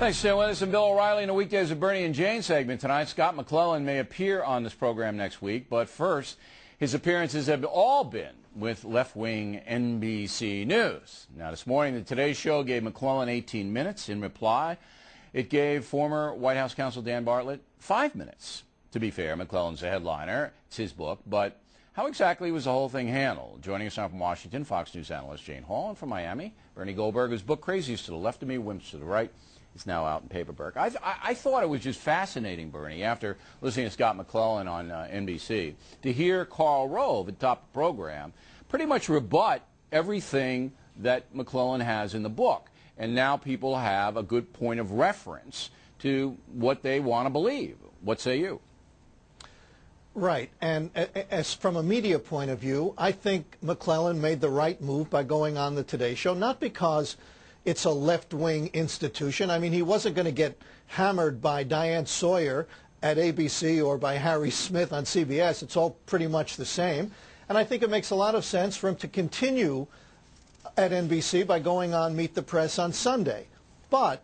Thanks for staying with us. And Bill O'Reilly in the Weekdays with Bernie and Jane segment tonight. Scott McClellan may appear on this program next week, but first, his appearances have all been with left-wing NBC News. Now, this morning, the Today Show gave McClellan 18 minutes. In reply, it gave former White House counsel Dan Bartlett 5 minutes. To be fair, McClellan's a headliner. It's his book, but how exactly was the whole thing handled? Joining us now from Washington, Fox News analyst Jane Hall, and from Miami, Bernie Goldberg, whose book Crazies to the left of me, Wimps to the right. It's now out in paperback. I thought it was just fascinating, Bernie, after listening to Scott McClellan on NBC, to hear Karl Rove at the top of the program pretty much rebut everything that McClellan has in the book. And now people have a good point of reference to what they want to believe. What say you? Right. And as from a media point of view, I think McClellan made the right move by going on the Today Show, not because it's a left-wing institution. I mean, he wasn't going to get hammered by Diane Sawyer at ABC or by Harry Smith on CBS. It's all pretty much the same. And I think it makes a lot of sense for him to continue at NBC by going on Meet the Press on Sunday. But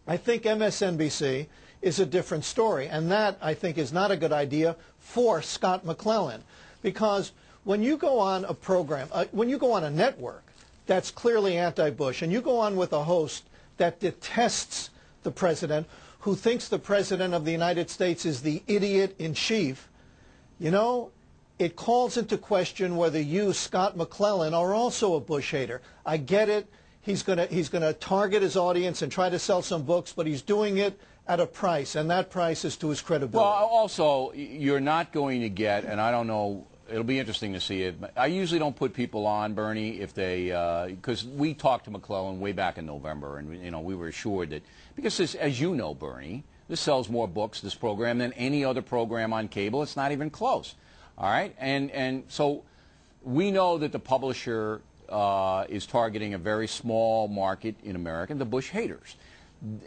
I think MSNBC is a different story, and that, I think, is not a good idea for Scott McClellan. Because when you go on a program, when you go on a network that's clearly anti-Bush, and you go on with a host that detests the president, who thinks the president of the United States is the idiot in chief, you know, it calls into question whether you, Scott McClellan, are also a Bush hater. I get it. He's gonna target his audience and try to sell some books, but he's doing it at a price, and that price is to his credibility. Well, also, you're not going to get, and I don't know, it'll be interesting to see it. I usually don't put people on, Bernie, if they, because we talked to McClellan way back in November, and, you know, we were assured that, because this, as you know, Bernie, this sells more books, this program, than any other program on cable. It's not even close. All right? And so we know that the publisher is targeting a very small market in America, the Bush haters.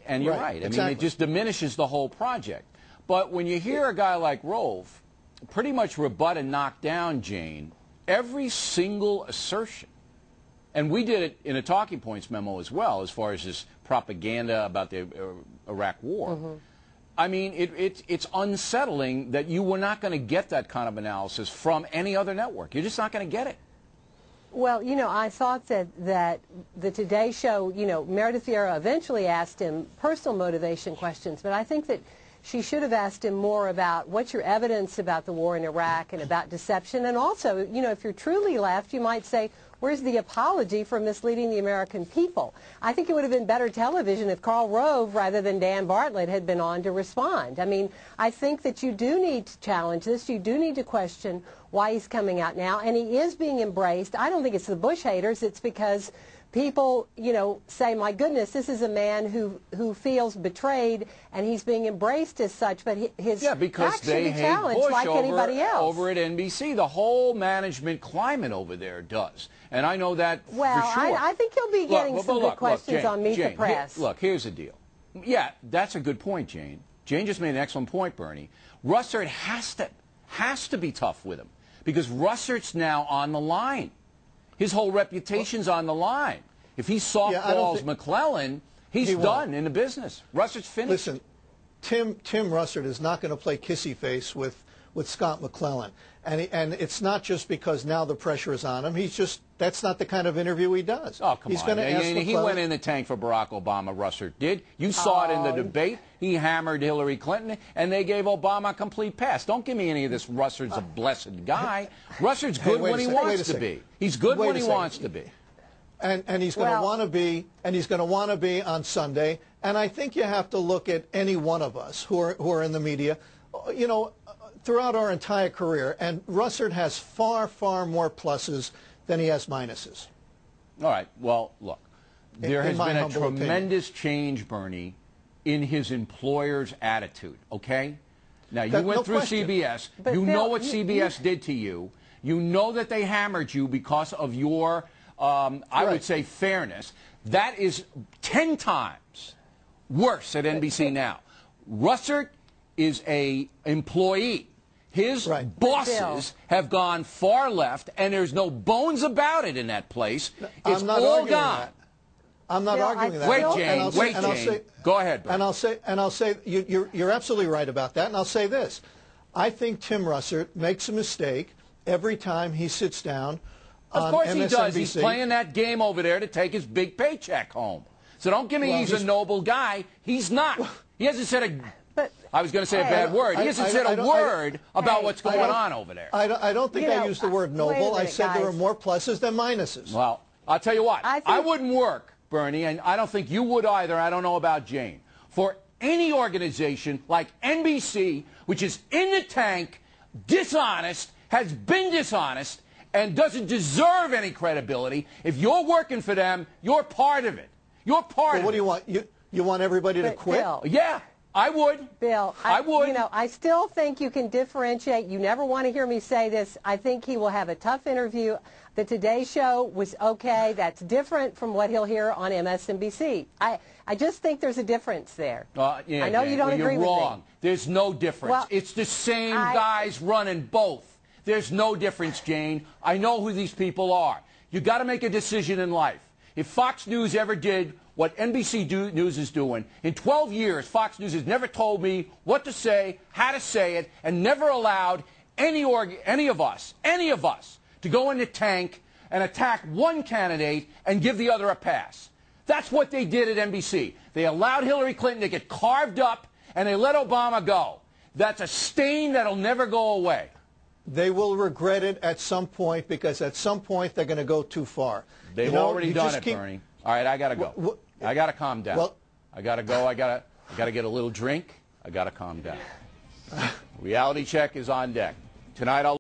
And you're right. I mean, it just diminishes the whole project. But when you hear a guy like Rove pretty much rebut and knock down, Jane, every single assertion, and we did it in a talking points memo as well, as far as this propaganda about the Iraq war. Mm-hmm. I mean, it's unsettling that you were not going to get that kind of analysis from any other network. You're just not going to get it. Well, you know, I thought that the Today Show, you know, Meredith Vieira eventually asked him personal motivation questions, but I think that she should have asked him more about what's your evidence about the war in Iraq and about deception. And also, you know, if you're truly left, you might say, where's the apology for misleading the American people? I think it would have been better television if Karl Rove, rather than Dan Bartlett, had been on to respond. I mean, I think that you do need to challenge this. You do need to question why he's coming out now. And he is being embraced. I don't think it's the Bush haters. It's because people, you know, say, my goodness, this is a man who feels betrayed, and he's being embraced as such, but his because acts should be challenged like anybody else. Over at NBC, the whole management climate over there does. And I know that for sure. I think you'll be getting some good questions Jane, on Meet the Press. Look, here's the deal. Yeah, that's a good point, Jane. Jane just made an excellent point, Bernie. Russert has to be tough with him, because Russert's now on the line. His whole reputation's on the line. If he softballs McClellan, he's done in the business. Russert's finished. Listen, Tim Russert is not going to play kissy face with Scott McClellan, and it's not just because now the pressure is on him. That's not the kind of interview he does. Oh, come on. Going to ask he went in the tank for Barack Obama, Russert did. You saw it in the debate. He hammered Hillary Clinton, and they gave Obama a complete pass. Don't give me any of this Russert's a blessed guy. Russert's good when he wants to be. He's good when he wants to be. And he's going to want to be, and he's going to want to be on Sunday. And I think you have to look at any one of us who are in the media, you know, throughout our entire career. And Russert has far, far more pluses than he has minuses. All right. Well, look, there has been a tremendous change, Bernie, in his employer's attitude, okay? Now, you went through CBS. You know what CBS did to you. You know that they hammered you because of your, I would say, fairness. That is 10 times worse at NBC now. Russert is an employee. His bosses have gone far left, and there's no bones about it in that place. It's all gone. I'm not arguing that. Wait, Jane. Go ahead, Bernie. And I'll say you're absolutely right about that. And I'll say this: I think Tim Russert makes a mistake every time he sits down on MSNBC. Of course he does. He's playing that game over there to take his big paycheck home. So don't give me he's a noble guy. He's not. He hasn't said a... I was going to say a bad word. He hasn't said a word about what's going on over there. I don't think I used the word noble. I said there were more pluses than minuses. Well, I'll tell you what. I wouldn't work, Bernie, and I don't think you would either. I don't know about Jane. For any organization like NBC, which is in the tank, dishonest, has been dishonest, and doesn't deserve any credibility, if you're working for them, you're part of it. You're part of it. What do you want? You want everybody to quit? Bill, yeah. I would. Bill, I would. You know, I still think you can differentiate. You never want to hear me say this. I think he will have a tough interview. The Today Show was okay. That's different from what he'll hear on MSNBC. I just think there's a difference there. Yeah, I know you don't agree with me. You're wrong. There's no difference. Well, it's the same guys running both. There's no difference, Jane. I know who these people are. You got to make a decision in life. If Fox News ever did what NBC News is doing, in 12 years, Fox News has never told me what to say, how to say it, and never allowed any of us to go in the tank and attack one candidate and give the other a pass. That's what they did at NBC. They allowed Hillary Clinton to get carved up, and they let Obama go. That's a stain that'll never go away. They will regret it at some point, because at some point they're going to go too far. They've already done it, Bernie. All right, I got to go. I got to calm down. Well, I got to go. I got to get a little drink. I got to calm down. Reality check is on deck. Tonight I'll